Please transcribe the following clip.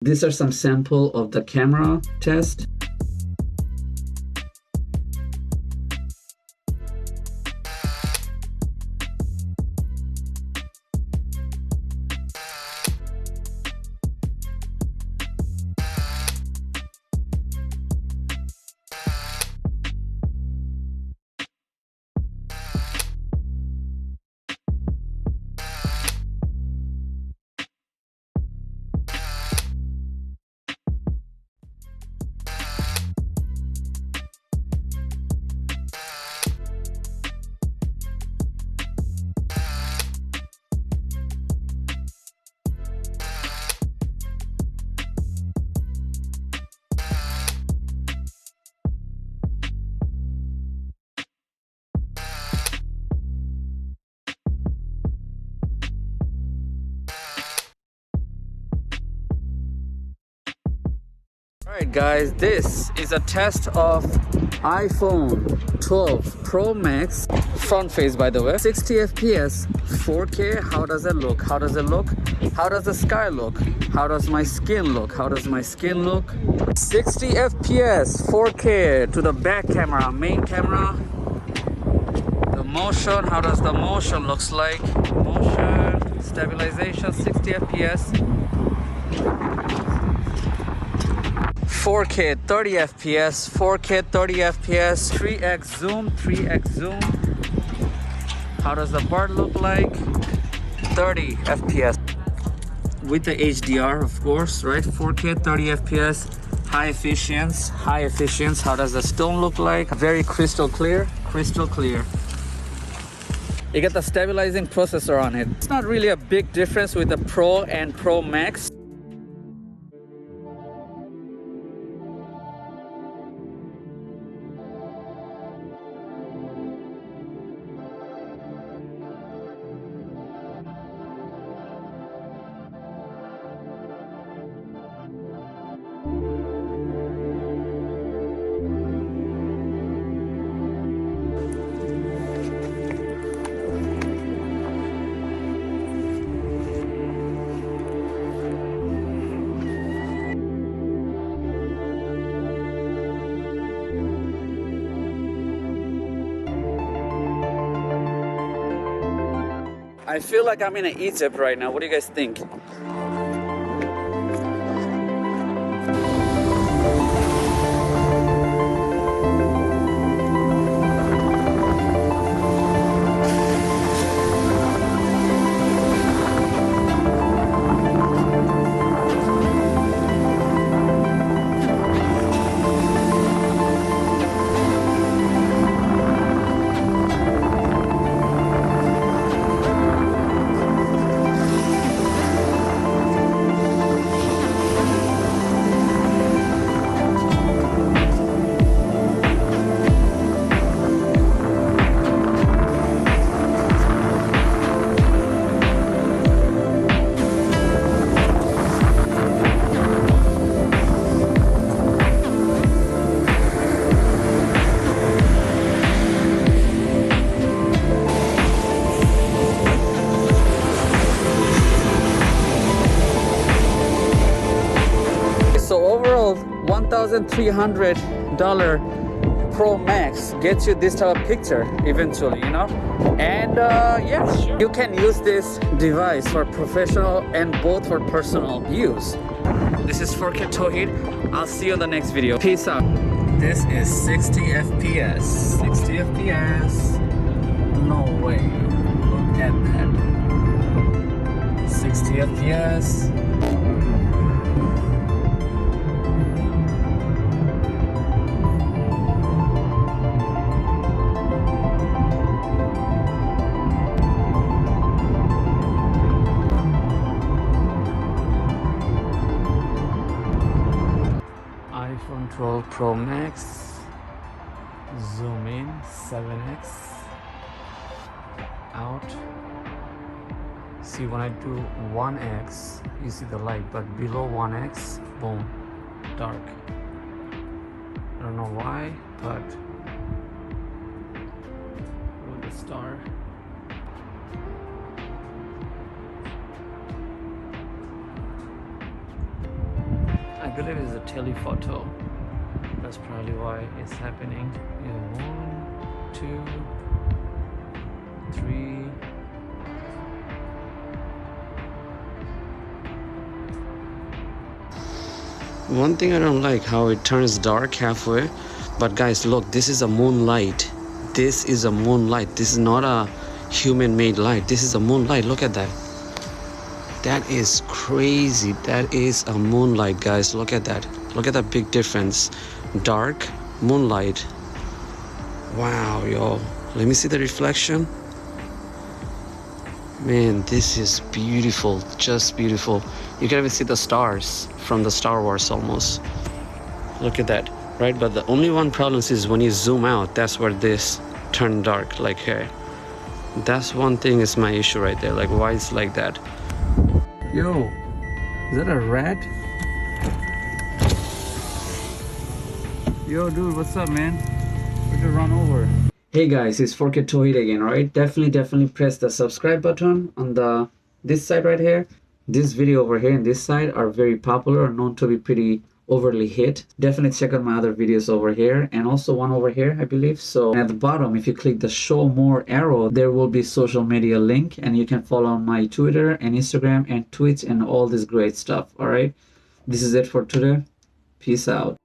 These are some sample of the camera test. Alright guys, this is a test of iPhone 12 Pro Max front face, by the way. 60 FPS, 4K. How does it look? How does it look? How does the sky look? How does my skin look? How does my skin look? 60 FPS, 4K to the back camera, main camera. The motion, how does the motion looks like? Motion, stabilization, 60 FPS. 4K 30 FPS, 4K 30 FPS, 3x zoom, 3x zoom. How does the bird look like? 30 FPS. With the HDR, of course, right? 4K 30 FPS, high efficiency, high efficiency. How does the stone look like? Very crystal clear, crystal clear. You get the stabilizing processor on it. It's not really a big difference with the Pro and Pro Max. I feel like I'm in Egypt right now. What do you guys think? So overall, $1,300 Pro Max gets you this type of picture eventually, you know. And yes, sure, you can use this device for professional and both for personal use. This is 4K Tawheed. I'll see you in the next video. Peace out. This is 60 FPS. 60 FPS. No way. Look at that. 60 FPS. iPhone 12 Pro Max, zoom in, 7x, out. See, when I do 1x, you see the light, but below 1x, boom, dark. I don't know why, but with the star. I believe it's a telephoto. That's probably why it's happening. Yeah, 1, 2, 3. One thing I don't like how it turns dark halfway, but guys, look, this is a moonlight. This is a moonlight. This is not a human-made light. This is a moonlight. Look at that. That is crazy. That is a moonlight, guys. Look at that. Look at that big difference. Dark, moonlight. Wow, yo. Let me see the reflection. Man, this is beautiful. Just beautiful. You can even see the stars from the Star Wars almost. Look at that, right? But the only one problem is when you zoom out, that's where this turned dark, like here. That's one thing is my issue right there. Like, why it's like that? Yo, is that a rat? Yo, dude, what's up, man? We're gonna run over. Hey guys, it's 4K Tohid again, right? Definitely press the subscribe button on this side right here. This video over here and this side are very popular or known to be pretty overly hit. Definitely check out my other videos over here and also one over here, I believe. So at the bottom, if you click the show more arrow, there will be social media link and you can follow my Twitter and Instagram and Twitch and all this great stuff. All right, this is it for today. Peace out.